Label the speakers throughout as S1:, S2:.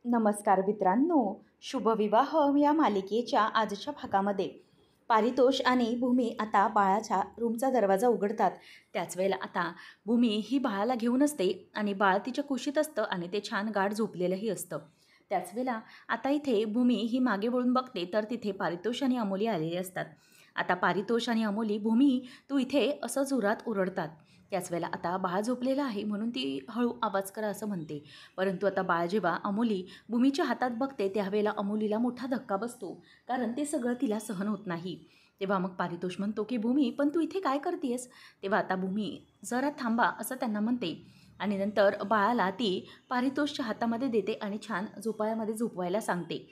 S1: नमस्कार मित्रांनो, शुभविवाह या मालिकेच्या आजच्या भागामध्ये पारितोष आणि भूमी आता बाळाच्या रूमचा दरवाजा उघडतात. त्याच वेळेला आता भूमी ही बाळाला घेऊन असते आणि बाळ तिच्या कुशीत असतं आणि ते छान गाढ झोपलेलंही असतं. त्याच वेळेला आता इथे भूमी ही मागे वळून बघते तर तिथे पारितोष आणि अमोली आलेले असतात. आता पारितोष आणि अमोली, "भूमी, तू इथे?" असं जोरात ओरडतात. त्याच वेळेला आता बाळ झोपलेलं आहे म्हणून ती हळू आवाज करा असं म्हणते. परंतु आता बाळ जेव्हा अमोली भूमीच्या हातात बघते त्यावेळेला अमोलीला मोठा धक्का बसतो, कारण ते सगळं तिला सहन होत नाही. तेव्हा मग पारितोष म्हणतो की "भूमी, पण तू इथे काय करतेस?" तेव्हा आता भूमी "जरा थांबा" असं त्यांना म्हणते आणि नंतर बाळाला ती पारितोषच्या हातामध्ये देते आणि छान झोपाळ्यामध्ये झोपवायला सांगते.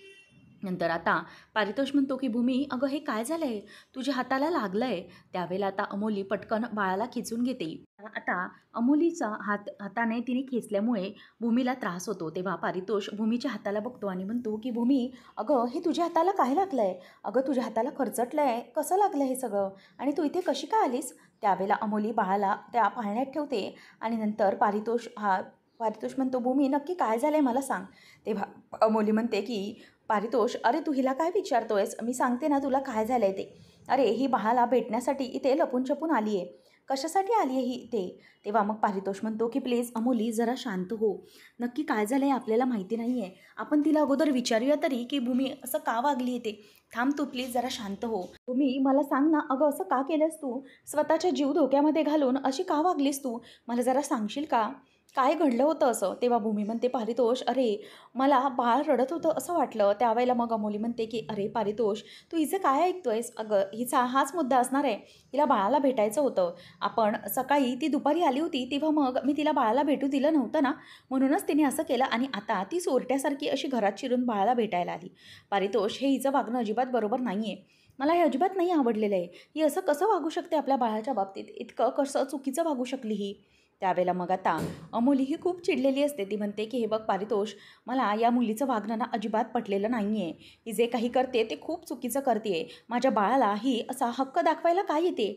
S1: नंतर आता पारितोष म्हणतो की "भूमी, अगं हे काय झालं आहे? तुझ्या हाताला लागलं आहे." त्यावेळेला आता अमोली पटकन बाळाला खेचून घेते. आता अमोलीचा हाताने तिने खेचल्यामुळे भूमीला त्रास होतो. तेव्हा पारितोष भूमीच्या हाताला बघतो आणि म्हणतो की "भूमी, अगं हे तुझ्या हाताला काय लागलं आहे? अगं तुझ्या हाताला खरचटलं आहे, कसं लागलं हे सगळं? आणि तू इथे कशी काय आलीस?" त्यावेळेला अमोली बाळाला त्या पाळण्यात ठेवते आणि नंतर पारितोष म्हणतो "भूमी, नक्की काय झालं आहे मला सांग." तेव्हा अमोली म्हणते की "पारितोष, अरे तू हिला काय विचारतोयस? मी सांगते ना तुला काय झालं आहे ते. अरे ही बाळाला भेटण्यासाठी इथे लपून-छपून आली आहे. कशासाठी आली आहे ही इथे?" तेव्हा मग पारितोष म्हणतो की "प्लीज अमोली, जरा शांत हो. नक्की काय झालं आहे आपल्याला माहिती नाही आहे. आपण तिला अगोदर विचारूया तरी की भूमी असं का वागली आहे ते. थांब तू प्लीज, जरा शांत हो. भूमी, मला सांग ना, अगं असं का केलंस तू? स्वतःचा जीव धोक्यामध्ये घालून अशी का वागलीस तू? मला जरा सांगशील का? काय घडलं होतं असं?" तेव्हा भूमी म्हणते "पारितोष, अरे मला बाळ रडत होतं असं वाटलं." त्यावेळेला मग अमोली म्हणते की "अरे पारितोष, तू हिचं काय ऐकतोयस? अगं हिचा हाच मुद्दा असणार आहे. तिला बाळाला भेटायचं होतं. आपण सकाळी ती दुपारी आली होती तेव्हा मग मी तिला बाळाला भेटू दिलं नव्हतं ना, म्हणूनच तिने असं केलं आणि आता ती चोरट्यासारखी अशी घरात शिरून बाळाला भेटायला आली. पारितोष, हे हिचं वागणं अजिबात बरोबर नाही आहे. मला हे अजिबात नाही आवडलेलं आहे. ही असं कसं वागू शकते आपल्या बाळाच्या बाबतीत? इतकं कसं चुकीचं वागू शकली ही?" त्यावेळेला मग आता अमोली ही खूप चिडलेली असते. ती म्हणते की "हे बघ पारितोष, मला या मुलीचं वागणं ना अजिबात पटलेलं नाही आहे. ही जे काही करते ते खूप चुकीचं करते आहे. माझ्या बाळाला ही असा हक्क दाखवायला काय येते?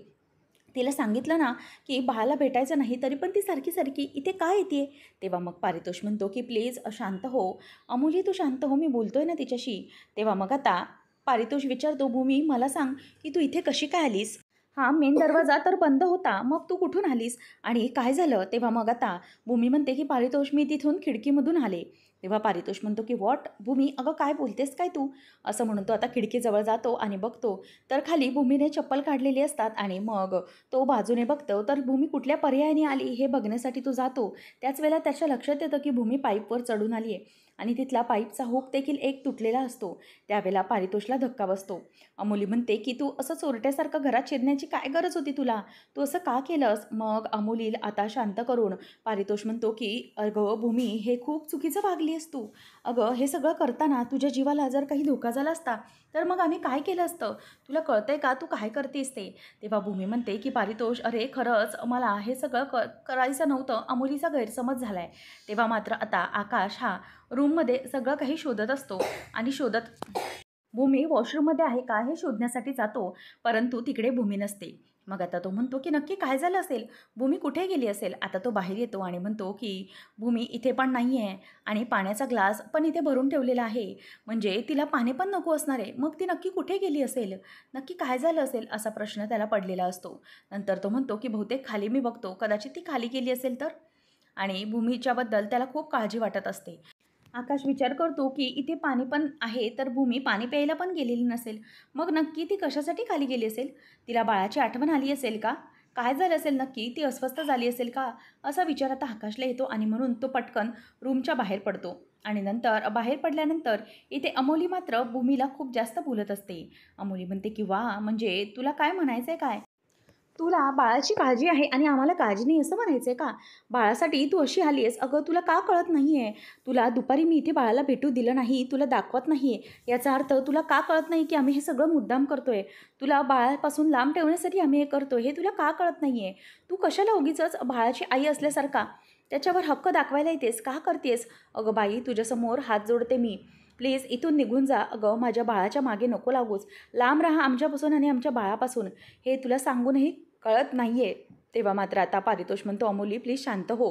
S1: तिला सांगितलं ना की बाळाला भेटायचं नाही, तरी पण ती सारखी-सारखी इथे का येते?" तेव्हा मग पारितोष म्हणतो की "प्लीज शांत हो. अमोली तू शांत हो, मी बोलतोय ना तिच्याशी." तेव्हा मग आता पारितोष विचारतो "भूमी, मला सांग की तू इथे कशी काय आलीस? हा मेन दरवाजा तर बंद होता, मग तू कुठून आलीस आणि काय झालं?" तेव्हा मग आता भूमी म्हणते की "पारितोष, मी तिथून खिडकीमधून आले." तेव्हा पारितोष म्हणतो की "व्हॉट? भूमी, अगं काय बोलतेस काय तू?" असं म्हणून तो आता खिडकीजवळ जातो आणि बघतो तर खाली भूमीने चप्पल काढलेली असतात आणि मग तो बाजूने बघतो तर भूमी कुठल्या पर्यायाने आली हे बघण्यासाठी तो जातो. त्याच वेळेला त्याच्या लक्षात येतं की भूमी पाईपवर चढून आली आहे आणि तिथला पाईपचा हुक देखील एक तुटलेला असतो. त्यावेळेला पारितोषला धक्का बसतो. अमोली म्हणते की "तू असं चोरट्यासारखं घरात शिरण्याची काय गरज होती तुला? तू असं का केलंस?" मग अमोली आता शांत करून पारितोष म्हणतो की "अगं भूमी, हे खूप चुकीचं वागली आहेस तू. अगं हे सगळं करताना तुझ्या जीवाला जर काही धोका झाला असता तर मग आम्ही काय केलं असतं? तुला कळतंय का तू काय करतेस ते?" तेव्हा भूमी म्हणते की "पारितोष, अरे खरंच मला हे सगळं करायचं नव्हतं. अमोलीचा गैरसमज झाला आहे." तेव्हा मात्र आता आकाश हा रूममध्ये सगळं काही शोधत असतो आणि भूमी वॉशरूममध्ये आहे का हे शोधण्यासाठी जातो, परंतु तिकडे भूमी नसते. मग आता तो म्हणतो की "नक्की काय झालं असेल? भूमी कुठे गेली असेल?" आता तो बाहेर येतो आणि म्हणतो की "भूमी इथे पण नाही आहे आणि पाण्याचा ग्लास पण इथे भरून ठेवलेला आहे. म्हणजे तिला पाणी पण नको असणार आहे. मग ती नक्की कुठे गेली असेल? नक्की काय झालं असेल?" असा प्रश्न त्याला पडलेला असतो. नंतर तो म्हणतो की "बहुतेक खाली मी बघतो. कदाचित ती खाली गेली असेल तर?" आणि भूमीच्याबद्दल त्याला खूप काळजी वाटत असते. आकाश विचार करतो की इथे पाणी पण आहे, तर भूमी पाणी प्यायला पण गेलेली नसेल. मग नक्की ती कशासाठी खाली गेली असेल? तिला बाळाची आठवण आली असेल का? काय झालं असेल नक्की? ती अस्वस्थ झाली असेल का? असा विचार आता आकाशला येतो आणि म्हणून तो पटकन रूमच्या बाहेर पडतो. आणि नंतर बाहेर पडल्यानंतर इथे अमोली मात्र भूमीला खूप जास्त बोलत असते. अमोली म्हणते की "वाह! म्हणजे तुला काय म्हणायचं आहे काय? तुला बाळाची काळजी आहे आणि आम्हाला काळजी नाही असं म्हणायचं आहे का? बाळासाठी तू अशी आली आहेस. अगं तुला का कळत नाही आहे? तुला दुपारी मी इथे बाळाला भेटू दिलं नाही, तुला दाखवत नाही आहे. याचा अर्थ तुला का कळत नाही की आम्ही हे सगळं मुद्दाम करतो आहे? तुला बाळापासून लांब ठेवण्यासाठी आम्ही हे करतो हे तुला का कळत नाही आहे? तू कशाला उगीचच बाळाची आई असल्यासारखा त्याच्यावर हक्क दाखवायला येतेस? का करतेस?" "अगं बाई, तुझ्यासमोर हात जोडते मी. प्लीज इथून निघून जा. अगं माझ्या बाळाच्या मागे नको लागूच. लांब राहा आमच्यापासून आणि आमच्या बाळापासून. हे तुला सांगूनही कळत नाही आहे." तेव्हा मात्र आता पारितोष म्हणतो "अमोली प्लीज शांत हो."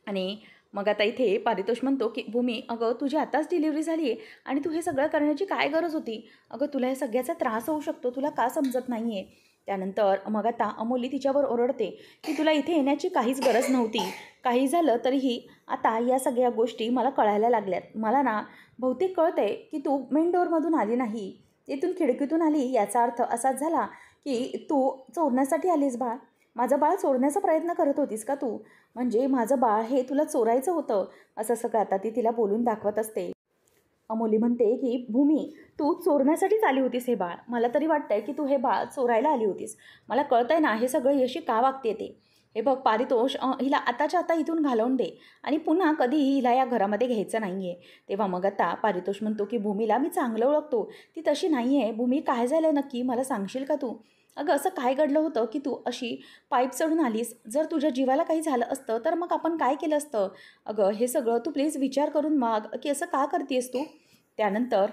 S1: आणि मग आता इथे पारितोष म्हणतो की भूमी, अगं तुझी आताच डिलिव्हरी झाली आहे आणि तू हे सगळं करण्याची काय गरज होती? अगं तुला हे सगळ्याचा त्रास होऊ शकतो, तुला का समजत नाही आहे? त्यानंतर मग आता अमोली तिच्यावर ओरडते की तुला इथे येण्याची काहीच गरज नव्हती. काही झालं तरीही आता या सगळ्या गोष्टी मला कळायला लागल्यात. मला ना बहुतेक कळतंय की तू मेन डोअरमधून आली नाही, इथून खिडकीतून आली. याचा अर्थ असाच झाला की तू चोरण्यासाठी आलीस बाळ. माझं बाळ चोरण्याचा प्रयत्न करत होतीस का तू? म्हणजे माझं बाळ हे तुला चोरायचं होतं. असं सगळं आता ती तिला बोलून दाखवत असते. अमोली म्हणते की भूमी, तू चोरण्यासाठीच आली होतीस हे बाळ. मला तरी वाटतंय की तू हे बाळ चोरायला आली होतीस. मला कळतंय ना हे सगळं यशी का वागते ते. हे बघ पारितोष, हिला आताच्या आता इथून घालवून दे आणि पुन्हा कधीही हिला या घरामध्ये घ्यायचं नाही आहे. तेव्हा मग आता पारितोष म्हणतो की भूमीला मी चांगलं ओळखतो, ती तशी नाही आहे. भूमी, काय झालं नक्की मला सांगशील का तू? अगं असं काय घडलं होतं की तू अशी पाईप चढून आलीस? जर तुझ्या जीवाला काही झालं असतं तर मग आपण काय केलं असतं? अगं हे सगळं तू प्लीज विचार करून माग की असं का करतेस तू? त्यानंतर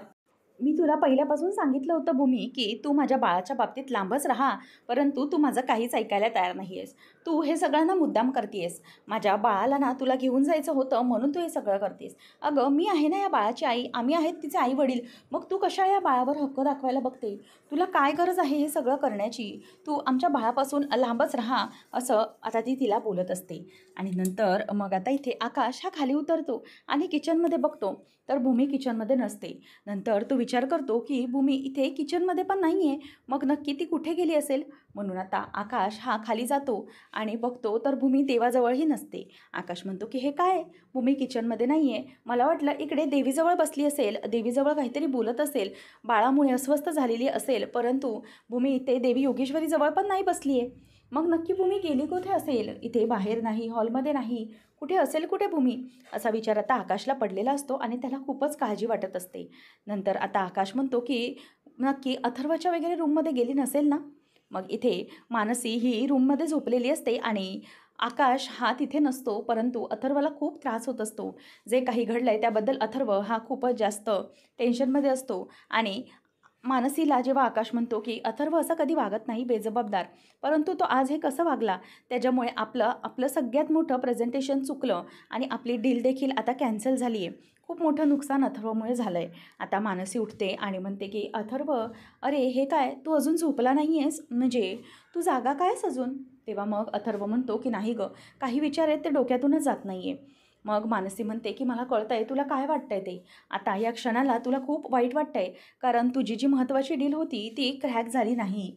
S1: मी तुला पहिल्यापासून सांगितलं होतं भूमी की तू माझ्या बाळाच्या बाबतीत लांबच राहा, परंतु तू माझं काहीच ऐकायला तयार नाही आहेस. तू हे सगळ्यांना मुद्दाम करतेस. माझ्या बाळाला ना तुला घेऊन जायचं होतं म्हणून तू हे सगळं करतेस. अगं मी आहे ना या बाळाची आई, आम्ही आहेत तिचे आई वडील. मग तू कशाला या बाळावर हक्क दाखवायला बघते? तुला काय गरज आहे हे सगळं करण्याची? तू आमच्या बाळापासून लांबच राहा, असं आता ती तिला बोलत असते. आणि नंतर मग आता इथे आकाश हा खाली उतरतो आणि किचनमध्ये बघतो तर भूमी किचनमध्ये नसते. नंतर तो विचार करतो की भूमी इथे किचनमध्ये पण नाही आहे, मग नक्की ती कुठे गेली असेल? म्हणून आता आकाश हा खाली जातो आणि बघतो तर भूमी देवाजवळही नसते. आकाश म्हणतो की हे काय, भूमी किचनमध्ये नाही आहे. मला वाटलं इकडे देवीजवळ बसली असेल, देवीजवळ काहीतरी बोलत असेल, बाळामुळे अस्वस्थ झालेली असेल, परंतु भूमी इथे देवी योगेश्वरीजवळ पण नाही बसली आहे. मग नक्की भूमी गेली कुठे असेल? इथे बाहेर नाही, हॉलमध्ये नाही, कुठे असेल कुठे भूमी? असा विचार आता आकाशला पडलेला असतो आणि त्याला खूपच काळजी वाटत असते. नंतर आता आकाश म्हणतो की नक्की अथर्वच्या वगैरे रूममध्ये गेली नसेल ना? मग इथे मानसी ही रूममध्ये झोपलेली असते आणि आकाश हा तिथे नसतो, परंतु अथर्वला खूप त्रास होत असतो. जे काही घडलं आहे त्याबद्दल अथर्व हा खूपच जास्त टेन्शनमध्ये असतो आणि मानसीला जेव्हा आकाश म्हणतो की अथर्व असं कधी वागत नाही बेजबाबदार, परंतु तो आज हे कसं वागला, त्याच्यामुळे आपलं आपलं सगळ्यात मोठं प्रेझेंटेशन चुकलं आणि आपली डील देखील आता कॅन्सल झाली आहे. खूप मोठं नुकसान अथर्वमुळे झालं आहे. आता मानसी उठते आणि म्हणते की अथर्व, अरे हे काय, तू अजून झोपला नाही आहेस? म्हणजे तू जागा काय आहेस अजून? तेव्हा मग अथर्व म्हणतो की नाही गं, काही विचार आहेत ते डोक्यातूनच जात नाही आहे. मग मानसी म्हणते की मला कळतं आहे तुला काय वाटतं आहे ते. आता या क्षणाला तुला खूप वाईट वाटतं आहे, कारण तुझी जी महत्त्वाची डील होती ती क्रॅक झाली नाही.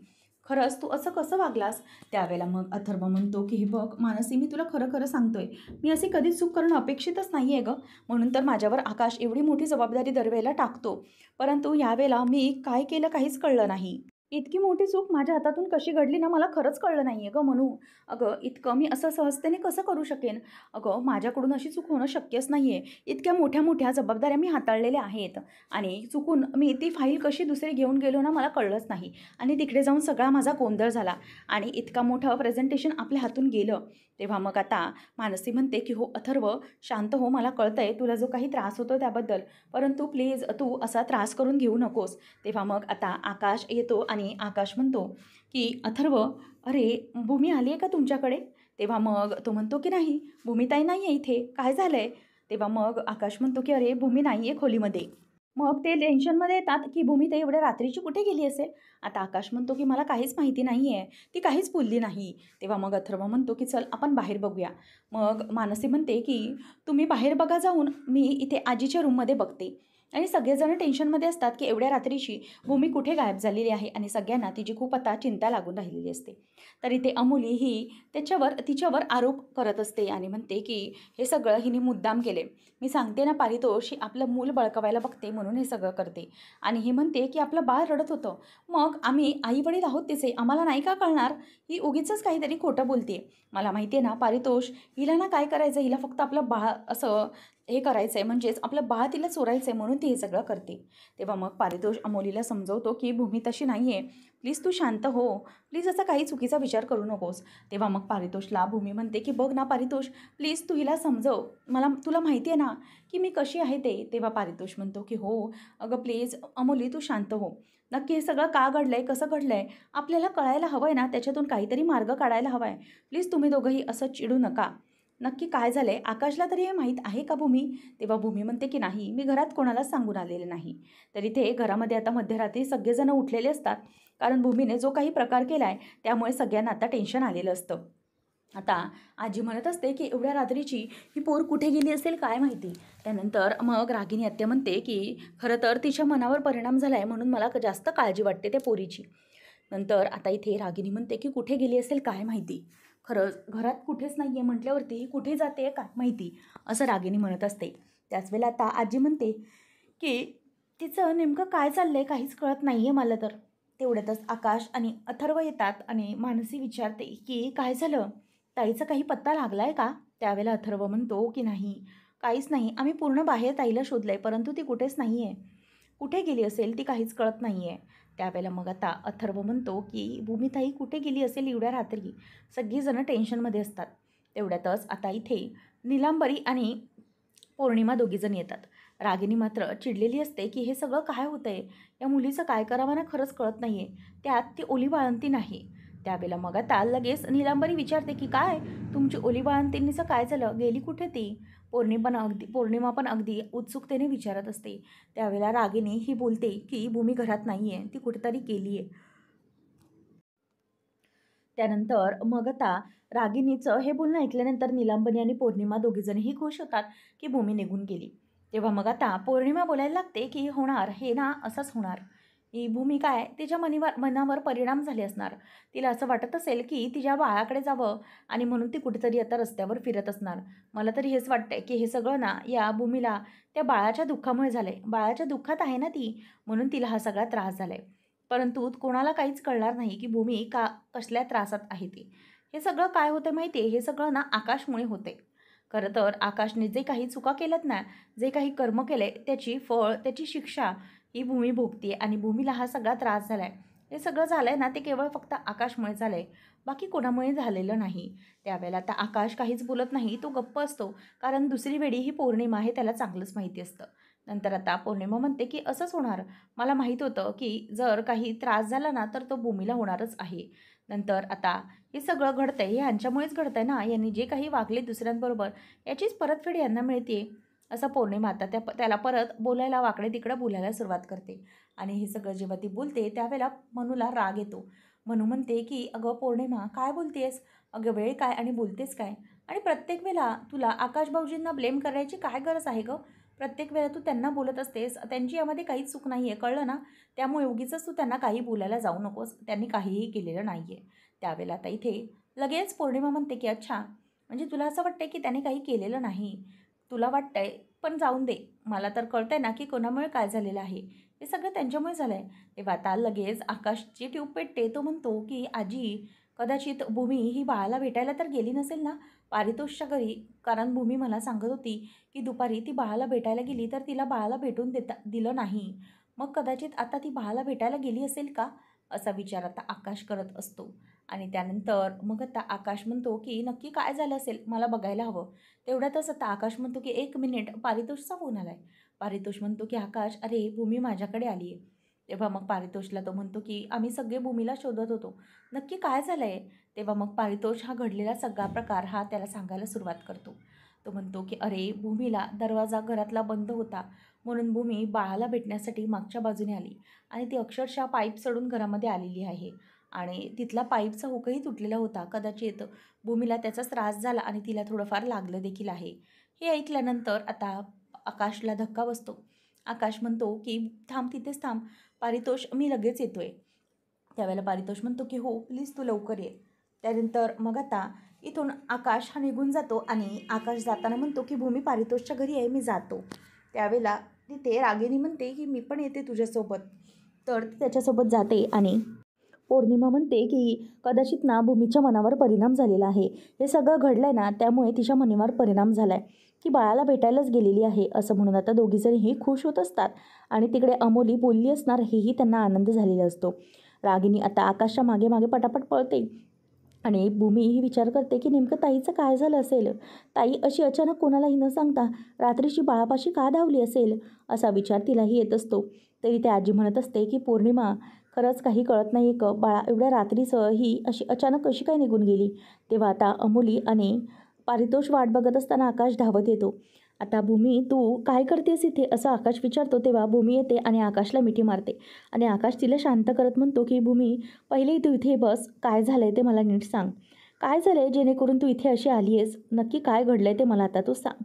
S1: खरंच तू असं कसं वागलास? त्यावेळेला मग अथर्व म्हणतो की हे बघ मानसी, मी तुला खरं खरं सांगतोय, मी अशी कधीच चूक करणं अपेक्षितच नाही आहे गं. म्हणून तर माझ्यावर आकाश एवढी मोठी जबाबदारी दरवेळेला टाकतो, परंतु यावेळेला मी काय केलं काहीच कळलं नाही. इतकी मोठी चूक माझ्या हातातून कशी घडली ना मला खरंच कळलं नाही आहे गं म्हणू. अगं इतकं मी असं सहजतेने कसं करू शकेन? अगं माझ्याकडून अशी चूक होणं शक्यच नाही आहे. इतक्या मोठ्या मोठ्या जबाबदाऱ्या मी हाताळलेल्या आहेत आणि चुकून मी ती फाईल कशी दुसरी घेऊन गेलो ना मला कळलंच नाही आणि तिकडे जाऊन सगळा माझा गोंधळ झाला आणि इतका मोठं प्रेझेंटेशन आपल्या हातून गेलं. तेव्हा मग आता मानसी म्हणते की हो अथर्व, शांत हो, मला कळतंय तुला जो काही त्रास होतो त्याबद्दल, परंतु प्लीज तू असा त्रास करून घेऊ नकोस. तेव्हा मग आता आकाश येतो आणि आकाश म्हणतो की अथर्व, अरे भूमी आली आहे का तुमच्याकडे? तेव्हा मग तो म्हणतो की नाही, भूमिताई नाही आहे इथे, काय झालं आहे? तेव्हा मग आकाश म्हणतो की अरे भूमी नाही आहे खोलीमध्ये. मग ते टेन्शनमध्ये येतात की भूमिताई एवढ्या रात्रीची कुठे गेली असेल? आता आकाश म्हणतो की मला काहीच माहिती नाही आहे, ती काहीच बोलली नाही. तेव्हा मग अथर्व म्हणतो की चल आपण बाहेर बघूया. मग मानसी म्हणते की तुम्ही बाहेर बघा जाऊन, मी इथे आजीच्या रूममध्ये बघते. आणि सगळेजण टेन्शनमध्ये असतात की एवढ्या रात्रीची भूमी कुठे गायब झालेली आहे आणि सगळ्यांना तिची खूप आता चिंता लागून राहिलेली असते. तर इथे अमोली ही तिच्यावर आरोप करत असते आणि म्हणते की हे सगळं हिने मुद्दाम केले. मी सांगते ना पारितोष, ही आपलं मूल बळकवायला बघते म्हणून हे सगळं करते. आणि ही म्हणते की आपलं बाळ रडत होतं, मग आम्ही आईवडील आहोत तिचे, आम्हाला नाही का कळणार? ही उगीचच काहीतरी खोटं बोलते. मला माहिती आहे ना पारितोष, हिला ना काय करायचं, हिला फक्त आपलं बाळ असं हे करायचं आहे, म्हणजेच आपलं बाळ तिला चोरायचं आहे म्हणून ती हे सगळं करते. तेव्हा मग पारितोष अमोलीला समजवतो की भूमी तशी नाही आहे, प्लीज तू शांत हो, प्लीज असा काही चुकीचा विचार करू नकोस. तेव्हा मग पारितोषला भूमी म्हणते की बघ ना पारितोष, प्लीज तू हिला समजव, तुला माहिती आहे ना की मी कशी आहे ते. तेव्हा पारितोष म्हणतो की हो अगं प्लीज अमोली तू शांत हो, नक्की हे सगळं का घडलं आहे, कसं घडलं आहे, आपल्याला कळायला हवं आहे ना, त्याच्यातून काहीतरी मार्ग काढायला हवा आहे. प्लीज तुम्ही दोघंही असं चिडू नका. नक्की काय झालंय? आकाशला तरी हे माहीत आहे का भूमी? तेव्हा भूमी म्हणते की नाही, मी घरात कोणालाच सांगून आलेले नाही. तर इथे घरामध्ये आता मध्यरात्री सगळेजण उठलेले असतात. कारण भूमीने जो काही प्रकार केलाय त्यामुळे सगळ्यांना आता टेन्शन आलेलं असतं. आता आजी म्हणत असते की एवढ्या रात्रीची ही पोर कुठे गेली असेल काय माहिती. त्यानंतर मग रागिनी आत्या म्हणते की खरं तर तिच्या मनावर परिणाम झाला आहे म्हणून मला जास्त काळजी वाटते त्या पोरीची. नंतर आता इथे रागिनी म्हणते की कुठे गेली असेल काय माहिती. खरंच घरात कुठेच नाही आहे म्हटल्यावरती ही कुठे जाते काय माहिती, असं रागिनी म्हणत असते. त्याच वेळेला आता आजी म्हणते की तिचं नेमकं काय चाललं आहे काहीच कळत नाही आहे मला तर. तेवढ्यातच आकाश आणि अथर्व येतात आणि मानसी विचारते की काय झालं, ताईचा काही पत्ता लागला आहे का? त्यावेळेला अथर्व म्हणतो की नाही, काहीच नाही, आम्ही पूर्ण बाहेर ताईला शोधलं आहे परंतु ती कुठेच नाही आहे. कुठे गेली असेल ती काहीच कळत नाही आहे. त्यावेळेला मग आता अथर्व म्हणतो की भूमिताई कुठे गेली असेल एवढ्या रात्री. सगळीजणं टेन्शनमध्ये असतात. तेवढ्यातच आता इथे नीलांबरी आणि पौर्णिमा दोघीजण येतात. रागिनी मात्र चिडलेली असते की हे सगळं काय होतं आहे, या मुलीचं काय करावं ना खरंच कळत नाही आहे. त्यात ती ओली बाळंती नाही. त्यावेळेला मग आता लगेच नीलांबरी विचारते की काय तुमची ओली बाळंतीणीचं काय झालं, गेली कुठे ती? पौर्णिमा पण अगदी उत्सुकतेने विचारत असते. त्यावेळेला रागिनी ही बोलते की भूमी घरात नाही आहे, ती कुठेतरी गेली आहे. त्यानंतर मग आता रागिनीचं हे बोलणं ऐकल्यानंतर नीलांबरी आणि पौर्णिमा दोघीजणही खुश होतात की भूमी निघून गेली. तेव्हा मग आता पौर्णिमा बोलायला लागते की होणार हे ना असंच होणार. ही भूमी काय तिच्या मनावर परिणाम झाले असणार. तिला असं वाटत असेल की तिच्या बाळाकडे जावं आणि म्हणून ती कुठेतरी आता रस्त्यावर फिरत असणार. मला तरी हेच वाटतंय की हे सगळं ना या भूमीला त्या बाळाच्या दुःखामुळे झालंय. बाळाच्या दुःखात आहे ना ती, म्हणून तिला हा सगळा त्रास झालाय. परंतु कोणाला काहीच कळणार नाही की भूमी का कसल्या त्रासात आहे ती. हे सगळं काय होतं माहिती आहे, हे सगळं ना आकाशमुळे होते. खरं तर आकाशने जे काही चुका केल्यात ना, जे काही कर्म केले त्याची फळ, त्याची शिक्षा ही भूमी भोगते आणि भूमीला हा सगळा त्रास झाला आहे. हे सगळं झालं आहे ना ते केवळ फक्त आकाशमुळे झालं आहे, बाकी कोणामुळे झालेलं नाही. त्यावेळेला आता आकाश काहीच बोलत नाही, तो गप्प असतो. कारण दुसरी वेळी ही पौर्णिमा हे त्याला चांगलंच माहिती असतं. नंतर आता पौर्णिमा म्हणते की असंच होणार. मला माहीत होतं की जर काही त्रास झाला ना तर तो भूमीला होणारच आहे. नंतर आता हे सगळं घडतंय हे ह्यांच्यामुळेच घडतंय ना, यांनी जे काही वागले दुसऱ्यांबरोबर याचीच परतफेड यांना मिळते. असं पौर्णिमा आता त्याला परत बोलायला वाकडे तिकडं बोलायला सुरुवात करते. आणि हे सगळं जेव्हा ती बोलते त्यावेळेला मनूला राग येतो. मनू म्हणते की अगं पौर्णिमा काय बोलतेस, अगं वेळ काय आणि बोलतेस काय, आणि प्रत्येक वेळेला तुला आकाश भाऊजींना ब्लेम करायची काय गरज आहे गं? प्रत्येक वेळा तू त्यांना बोलत असतेस, त्यांची यामध्ये काहीच चूक नाही आहे, कळलं ना? त्यामुळे उगीचच तू त्यांना काही बोलायला जाऊ नकोस, त्यांनी काहीही केलेलं नाही आहे. त्यावेळेला आता इथे लगेच पौर्णिमा म्हणते की अच्छा, म्हणजे तुला असं वाटतंय की त्याने काही केलेलं नाही, तुला वाटतंय, पण जाऊन दे, मला तर कळतंय ना की कोणामुळे काय झालेलं आहे. हे सगळं त्यांच्यामुळे झालं आहे. तेव्हा आता लगेच आकाशची ट्यूब पेटते. तो म्हणतो की आजी, कदाचित भूमी ही बाळाला भेटायला तर गेली नसेल ना पारितोषच्या घरी, कारण भूमी मला सांगत होती की दुपारी ती बाळाला भेटायला गेली तर तिला बाळाला भेटून दिलं नाही. मग कदाचित आता ती बाळाला भेटायला गेली असेल का, असा विचार आता आकाश करत असतो. आणि त्यानंतर मग आता आकाश म्हणतो की नक्की काय झालं असेल, मला बघायला हवं. तेवढ्यातच आता आकाश म्हणतो की 1 मिनिट, पारितोषचा फोन आला आहे. पारितोष म्हणतो की आकाश, अरे भूमी माझ्याकडे आली आहे. तेव्हा मग पारितोषला तो म्हणतो की आम्ही सगळे भूमीला शोधत होतो, नक्की काय झालं आहे? तेव्हा मग पारितोष हा घडलेला सगळा प्रकार हा त्याला सांगायला सुरुवात करतो. तो म्हणतो की अरे भूमीला दरवाजा घरातला बंद होता, म्हणून भूमी बाळाला भेटण्यासाठी मागच्या बाजूने आली आणि ती अक्षरशः पाईप चढून घरामध्ये आलेली आहे. आणि तिथला पाईपचा हुकही तुटलेला होता. कदाचित भूमीला त्याचाच त्रास झाला आणि तिला थोडंफार लागलं देखील आहे. हे ऐकल्यानंतर आता आकाशला धक्का बसतो. आकाश म्हणतो की थांब, तिथेच थांब पारितोष, मी लगेच येतोय. त्यावेळेला पारितोष म्हणतो की हो प्लीज तू लवकर ये. त्यानंतर मग आता इथून आकाश हा निघून जातो आणि आकाश जाताना म्हणतो की भूमी पारितोषच्या घरी आहे, मी जातो. त्यावेळेला तिथे रागिनी म्हणते की मी पण येते तुझ्यासोबत. तर ती त्याच्यासोबत जाते आणि पौर्णिमा म्हणते की कदाचित ना भूमीच्या मनावर परिणाम झालेला आहे. हे सगळं घडलं आहे ना त्यामुळे तिच्या मनावर परिणाम झाला आहे. ती बाळाला भेटायलाच गेलेली आहे असं म्हणून आता दोघीजणही खुश होत असतात. आणि तिकडे अमोली बोलली असणार हेही त्यांना आनंद झालेला असतो. रागिनी आता आकाशच्या मागे मागे पटापट पळते आणि भूमी ही विचार करते की नेमकं ताईचं काय झालं असेल. ताई अशी अचानक कोणालाही न सांगता रात्रीची बाळापाशी का धावली असेल, असा विचार तिलाही येत असतो. तरी ते आजी म्हणत असते की पौर्णिमा, खरंच काही कळत नाही बाळा एवढ्या रात्रीचं ही अशी अचानक कशी काय निघून गेली. तेव्हा आता अमोली आणि पारितोष वाट बघत असताना आकाश धावत येतो. आता भूमी, तू काय करतेस इथे, असं आकाश विचारतो. तेव्हा भूमी येते आणि आकाशला मिठी मारते आणि आकाश तिला शांत करत म्हणतो की भूमी, पहिले तू इथे बस. काय झालंय ते मला नीट सांग. काय झालंय जेणेकरून तू इथे अशी आली आहेस? नक्की काय घडलंय ते मला आता तू सांग.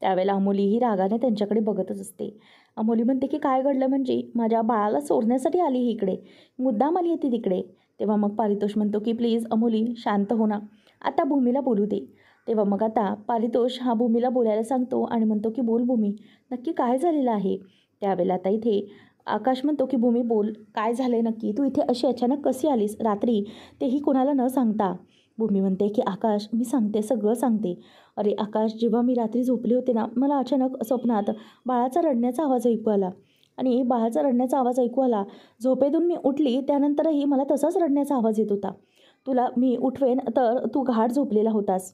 S1: त्यावेळेला अमोली ही रागाने त्यांच्याकडे बघतच असते. अमोली म्हणते की काय घडलं म्हणजे? माझ्या बाळाला चोरण्यासाठी आली ही इकडे, मुद्दाम आली आहे ती तिकडे. तेव्हा मग पारितोष म्हणतो की प्लीज अमोली शांत हो ना, आता भूमीला बोलू दे. तेव्हा मग आता पारितोष हा भूमीला बोलायला सांगतो आणि म्हणतो की बोल भूमी, नक्की काय झालेलं आहे? त्यावेळेला आता इथे आकाश म्हणतो की भूमी बोल, काय झालंय नक्की? तू इथे अशी अचानक कशी आलीस रात्री, तेही कोणाला न सांगता? भूमी म्हणते की आकाश, मी सांगते, सगळं सांगते. अरे आकाश, जेव्हा मी रात्री झोपले होते ना, मला अचानक स्वप्नात बाळाचा रडण्याचा आवाज ऐकू आला आणि बाळाचा रडण्याचा आवाज ऐकू आला. झोपेतून मी उठली त्यानंतरही मला तसाच रडण्याचा आवाज येत होता. तुला मी उठवेन तर तू गाढ झोपलेला होतास.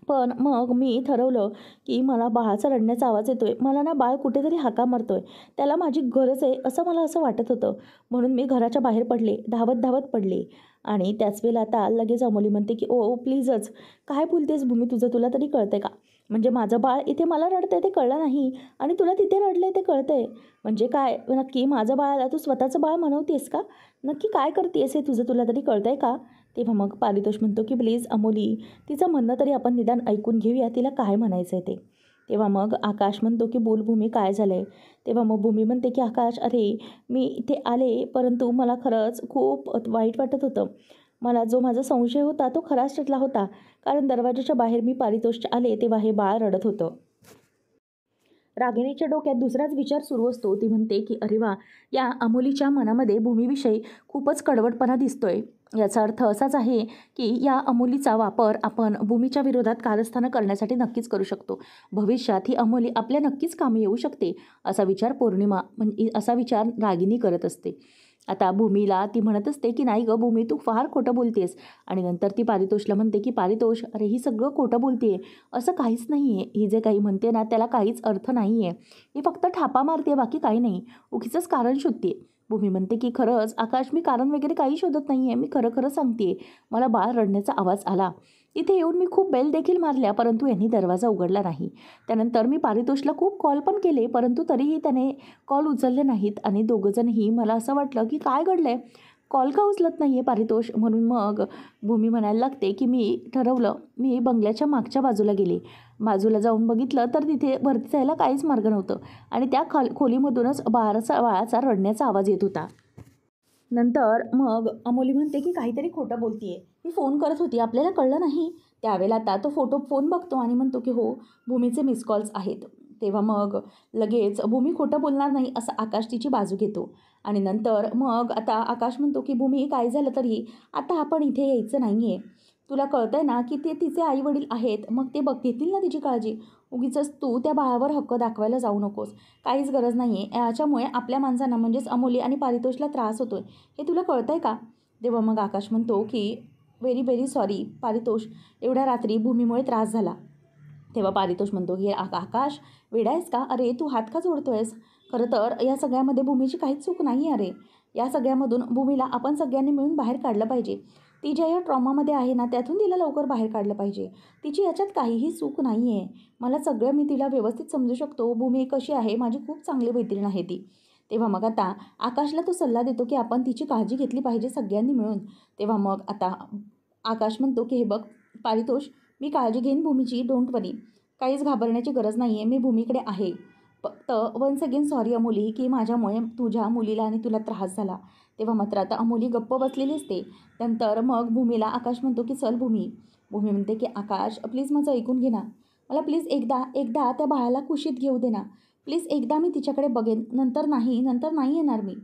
S1: पण मग मी ठरवलं की मला बाळाचा रडण्याचा आवाज येतोय, मला ना बाळ कुठेतरी हाका मारतोय, त्याला माझी गरज आहे असं मला असं वाटत होतं. म्हणून मी घराच्या बाहेर पडले, धावत धावत पडले. आणि त्याच वेळेला आता लगेच अमोली म्हणते की ओ प्लीजच, काय बोलतेस भूमी, तुला तरी कळतंय का? म्हणजे माझं बाळ इथे मला रडतंय ते कळलं नाही आणि तुला तिथे रडलंय ते कळतंय. म्हणजे काय नक्की माझं बाळाला तू स्वतःचं बाळ म्हणवतेस का? नक्की काय करतेस हे तुला तरी कळतंय का? तेव्हा मग पारितोष म्हणतो की प्लीज अमोली, तिचं म्हणणं तरी आपण निदान ऐकून घेऊया, तिला काय म्हणायचं आहे ते. तेव्हा मग आकाश म्हणतो की बोल भूमी, काय झालं आहे? तेव्हा मग भूमी म्हणते की आकाश, अरे मी इथे आले परंतु मला खरंच खूप वाईट वाटत होतं. मला जो माझा संशय होता तो खराच ठरला होता, कारण दरवाजाच्या बाहेर मी पारितोषच्या आले तेव्हा हे बाळ रडत होतं. रागिणीच्या डोक्यात दुसराच विचार सुरू असतो. ती म्हणते की अरे वा, या अमोलीच्या मनामध्ये भूमीविषयी खूपच कडवटपणा दिसतोय. याचा अर्थ असाच आहे की या अमोलीचा वापर आपण भूमीच्या विरोधात कारस्थानं करण्यासाठी नक्कीच करू शकतो. भविष्यात ही अमोली आपल्या नक्कीच कामी येऊ शकते, असा विचार पौर्णिमा असा विचार रागिणी करत असते. आता भूमीला ती म्हणत असते की नाही गं भूमी, तू फार खोटं बोलतेस. आणि नंतर ती पारितोषला म्हणते की पारितोष, अरे ही सगळं खोटं बोलते, असं काहीच नाही आहे. ही जे काही म्हणते ना त्याला काहीच अर्थ नाही आहे. ही फक्त थापा मारते, बाकी काही नाही, उगीचंच कारण शोधते. भूमी म्हणते की खरंच आकाश, मी कारण वगैरे काही शोधत नाही आहे, मी खरं खरं सांगते, मला बाळ रडण्याचा आवाज आला. इथे येऊन मी खूप बेल देखील मारल्या परंतु यांनी दरवाजा उघडला नाही. त्यानंतर मी पारितोषला खूप कॉल पण केले परंतु तरीही त्याने कॉल उचलले नाहीत आणि दोघंजणही मला असं वाटलं की काय घडलं आहे, कॉल का उचलत नाही आहे पारितोष. म्हणून मग भूमी म्हणायला लागते की मी ठरवलं, मी बंगल्याच्या मागच्या बाजूला गेले. बाजूला जाऊन बघितलं तर तिथे वरती जायला काहीच मार्ग नव्हतं आणि त्या खोलीमधूनच बाळाचा रडण्याचा आवाज येत होता. नंतर मग अमोली म्हणते की काहीतरी खोटं बोलतीये, ही फोन करत होती, आपल्याला कळलं नाही. त्यावेळेला आता तो फोन बघतो आणि म्हणतो की हो, भूमीचे मिस कॉल्स आहेत. तेव्हा मग लगेच भूमी खोटं बोलणार नाही असं आकाश तिची बाजू घेतो. आणि नंतर मग आता आकाश म्हणतो की भूमी, काय झालं तरी आता आपण इथे यायचं नाही आहे. तुला कळतंय ना की ते तिचे आईवडील आहेत, मग ते घेतील ना तिची काळजी. उगीचच तू त्या बाळावर हक्क दाखवायला जाऊ नकोस, काहीच गरज नाही आहे. याच्यामुळे आपल्या माणसांना म्हणजेच अमोली आणि पारितोषला त्रास होतोय, हे तुला कळतंय का? तेव्हा मग आकाश म्हणतो की व्हेरी व्हेरी सॉरी पारितोष, एवढ्या रात्री भूमीमुळे त्रास झाला. तेव्हा पारितोष म्हणतो की आकाश, वेडा आहेस का? अरे तू हात का जोडतोयस? खरं तर या सगळ्यामध्ये भूमीची काहीच चूक नाही. अरे या सगळ्यामधून भूमीला आपण सगळ्यांनी मिळून बाहेर काढलं पाहिजे. ती ज्या या ट्रॉमामध्ये आहे ना, त्यातून तिला लवकर बाहेर काढलं पाहिजे. तिची याच्यात काहीही चूक नाही आहे. मला सगळं, मी तिला व्यवस्थित समजू शकतो. भूमी कशी आहे, माझी खूप चांगली मैत्रीण आहे ती. तेव्हा मग आता आकाशला तो सल्ला देतो की आपण तिची काळजी घेतली पाहिजे सगळ्यांनी मिळून. तेव्हा मग आता आकाश म्हणतो की हे बघ पारितोष, मी काळजी घेईन भूमीची, डोंट वरी, काहीच घाबरण्याची गरज नाही आहे, मी भूमीकडे आहे. फक्त वन्स अगेन सॉरी अमोली की माझ्यामुळे तुझ्या मुलीला आणि तुला त्रास झाला. तेव्हा मात्र आता अमोली गप्प बसलेली असते. नंतर मग भूमीला आकाश म्हणतो की चल भूमी. भूमी म्हणते की आकाश प्लीज माझं ऐकून घे ना, मला प्लीज एकदा त्या बाळाला कुशीत घेऊ दे ना, प्लीज एकदा मी तिच्याकडे बघेन, नंतर नाही येणार मी.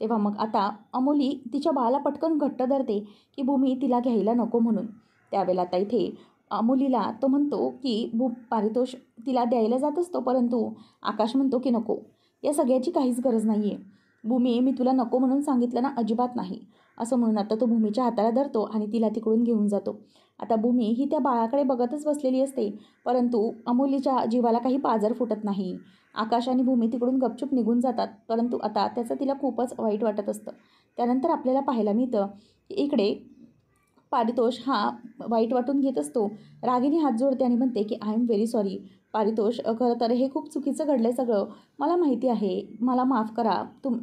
S1: तेव्हा मग आता अमोली तिच्या बाळाला पटकन घट्ट धरते की भूमी तिला घ्यायला नको म्हणून. त्यावेळेला आता इथे अमोलीला तो म्हणतो की पारितोष तिला द्यायला जात असतो परंतु आकाश म्हणतो की नको, या सगळ्याची काहीच गरज नाही आहे. भूमी, मी तुला नको म्हणून सांगितलं ना, अजिबात नाही, असं म्हणून आता तो भूमीच्या हाताला धरतो आणि तिला तिकडून घेऊन जातो. आता भूमी ही त्या बाळाकडे बघतच बसलेली असते परंतु अमोलीच्या जीवाला काही पाजर फुटत नाही. आकाश आणि भूमी तिकडून गपचूप निघून जातात परंतु आता त्याचं तिला खूपच वाईट वाटत असतं. त्यानंतर आपल्याला पाहायला मिळतं की इकडे पारितोष हा वाईट वाटून घेत असतो. रागिनी हात जोडते आणि म्हणते की I am very sorry Paritosh, खरं तर हे खूप चुकीचं घडलं आहे सगळं. मला माहिती आहे, मला माफ करा.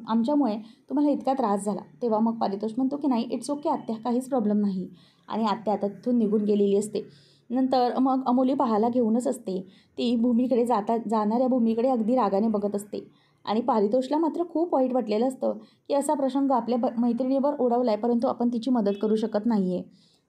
S1: आमच्यामुळे तुम्हाला इतका त्रास झाला. तेव्हा मग पारितोष म्हणतो की नाही, इट्स ओके आत्या, काहीच प्रॉब्लेम नाही. आणि आत्या आता तिथून निघून गेलेली असते. नंतर मग अमोली बाळाला घेऊनच असते. ती भूमीकडे जाणाऱ्या भूमीकडे अगदी रागाने बघत असते. आणि पारितोषला मात्र खूप वाईट वाटलेलं असतं की असा प्रसंग आपल्या मैत्रिणीवर ओढवला आहे, परंतु आपण तिची मदत करू शकत नाही आहे.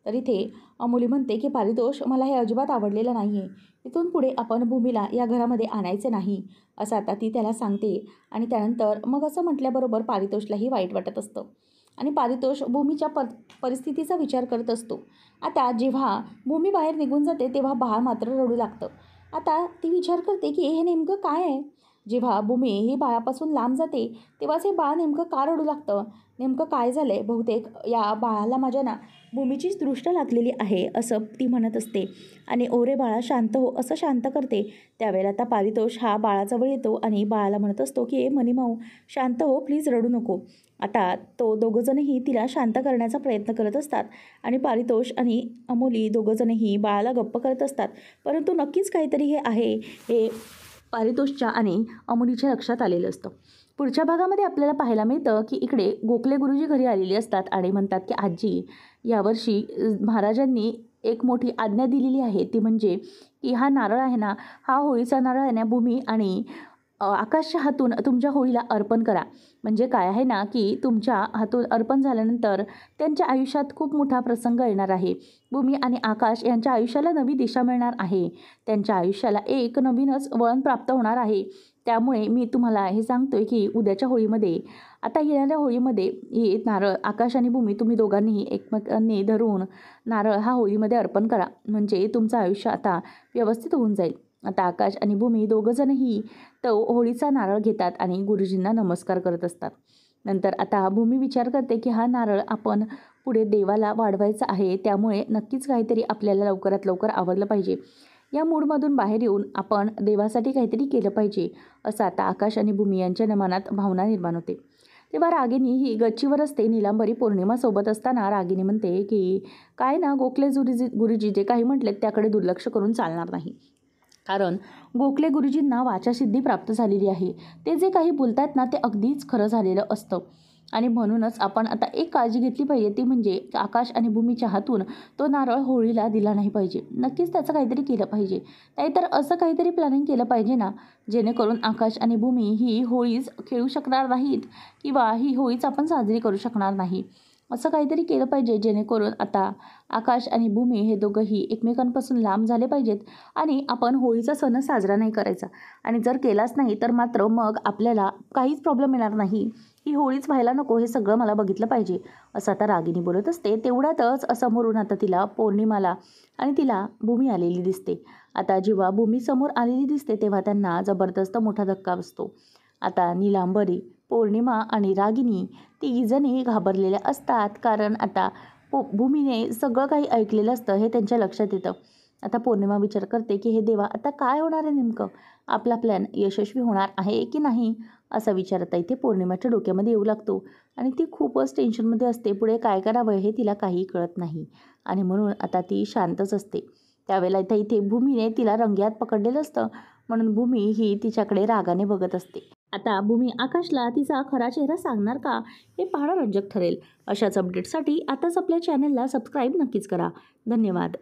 S1: तर इथे अमोली म्हणते की पारितोष, मला हे अजिबात आवडलेलं नाही आहे. इथून पुढे आपण भूमीला या घरामध्ये आणायचे नाही, असं आता ती त्याला सांगते. आणि त्यानंतर मग असं म्हटल्याबरोबर पारितोषलाही वाईट वाटत असतं. आणि पारितोष भूमीच्या परिस्थितीचा विचार करत असतो. आता जेव्हा भूमी बाहेर निघून जाते तेव्हा बाळ मात्र रडू लागतं. आता ती विचार करते की हे नेमकं काय आहे. जेव्हा भूमी ही बाळापासून लांब जाते तेव्हाच हे बाळ नेमकं का रडू लागतं, नेमकं काय झालं आहे. बहुतेक या बाळाला माझ्या ना भूमीचीच दृष्ट लागलेली आहे असं ती म्हणत असते. आणि ओरे बाळा शांत हो असं शांत करते. त्यावेळेला आता पारितोष हा बाळाजवळ येतो आणि बाळाला म्हणत असतो की मनीमाऊ शांत हो, प्लीज रडू नको. आता दोघंजणही तिला शांत करण्याचा प्रयत्न करत असतात. आणि पारितोष आणि अमोली दोघंजणही बाळाला गप्प करत असतात. परंतु नक्कीच काहीतरी हे आहे हे पारितोषच्या आणि अमोलीच्या लक्षात आलेलं असतं. पुढच्या भागामध्ये आपल्याला पाहायला मिळतं की इकडे गोखले गुरुजी घरी आलेले असतात आणि म्हणतात की आजी, यावर्षी महाराजांनी एक मोठी आज्ञा दिलेली आहे, ती म्हणजे की हा नारळ आहे ना, हा होळीचा नारळ आहे ना, भूमी आणि आकाशच्या हातून तुमच्या होळीला अर्पण करा. म्हणजे काय आहे ना की तुमच्या हातून अर्पण झाल्यानंतर त्यांच्या आयुष्यात खूप मोठा प्रसंग येणार आहे. भूमी आणि आकाश यांच्या आयुष्याला नवी दिशा मिळणार आहे. त्यांच्या आयुष्याला एक नवीनच वळण प्राप्त होणार आहे. त्यामुळे मी तुम्हाला हे सांगतोय की उद्याच्या होळीमध्ये, आता येणाऱ्या होळीमध्ये हे नारळ आकाश आणि भूमी तुम्ही दोघांनीही एकमेकांनी धरून नारळ हा होळीमध्ये अर्पण करा. म्हणजे तुमचं आयुष्य आता व्यवस्थित होऊन जाईल. आता आकाश आणि भूमी दोघंजणही तो होळीचा नारळ घेतात आणि गुरुजींना नमस्कार करत असतात. नंतर आता भूमी विचार करते की हा नारळ आपण पुढे देवाला वाढवायचा आहे, त्यामुळे नक्कीच काहीतरी आपल्याला लवकरात लवकर आवडलं पाहिजे. या मूडमधून बाहेर येऊन आपण देवासाठी काहीतरी केलं पाहिजे, असं आता आकाश आणि भूमी यांच्या मनात भावना निर्माण होते. तेव्हा रागिनी ही गच्चीवर असते. नीलांबरी पौर्णिमासोबत असताना रागिनी म्हणते की काय ना, गोखले गुरुजी जे काही म्हटलेत त्याकडे दुर्लक्ष करून चालणार नाही. कारण गोखले गुरुजींना वाचासिद्धी प्राप्त झालेली आहे. ते जे काही बोलतात ना ते अगदीच खरं झालेलं असतं. आणि म्हणूनच आपण आता एक काळजी घेतली पाहिजे, ती म्हणजे आकाश आणि भूमीच्या हातून तो नारळ होळीला दिला नाही पाहिजे. नक्कीच त्याचं काहीतरी केलं पाहिजे. नाहीतर असं काहीतरी प्लॅनिंग केलं पाहिजे ना, जेणेकरून आकाश आणि भूमी ही होळीच खेळू शकणार नाहीत किंवा ही होळीच आपण साजरी करू शकणार नाही. असं काहीतरी केलं पाहिजे जेणेकरून आता आकाश आणि भूमी हे दोघंही एकमेकांपासून लांब झाले पाहिजेत आणि आपण होळीचा सण साजरा नाही करायचा. आणि जर केलाच नाही तर मात्र मग आपल्याला काहीच प्रॉब्लेम येणार नाही. ही होळीच व्हायला नको, हे सगळं मला बघितलं पाहिजे, असं आता रागिनी बोलत असते. तेवढ्यातच समोरून आता तिला पौर्णिमाला आणि तिला भूमी आलेली दिसते. आता जेव्हा भूमी समोर आलेली दिसते तेव्हा त्यांना जबरदस्त मोठा धक्का बसतो. आता नीलांबरी, पौर्णिमा आणि रागिनी तिघीजणी घाबरलेल्या असतात. कारण आता भूमीने सगळं काही ऐकलेलं असतं हे त्यांच्या लक्षात येतं. आता पौर्णिमा विचार करते की हे देवा, आता काय होणार आहे नेमकं, आपला प्लॅन यशस्वी होणार आहे की नाही, असा विचार आता इथे पौर्णिमाच्या डोक्यामध्ये येऊ लागतो. आणि ती खूपच टेन्शनमध्ये असते. पुढे काय करावं हे तिला काहीही कळत नाही आणि म्हणून आता ती शांतच असते. त्यावेळेला इथे भूमीने तिला रंग्यात पकडलेलं असतं, म्हणून भूमी ही तिच्याकडे रागाने बघत असते. आता भूमी आकाशला तिचा खरा चेहरा सांगणार का, हे पाहणं रंजक ठरेल. अशाच अपडेटसाठी आताच आपल्या चॅनलला सबस्क्राईब नक्कीच करा. धन्यवाद.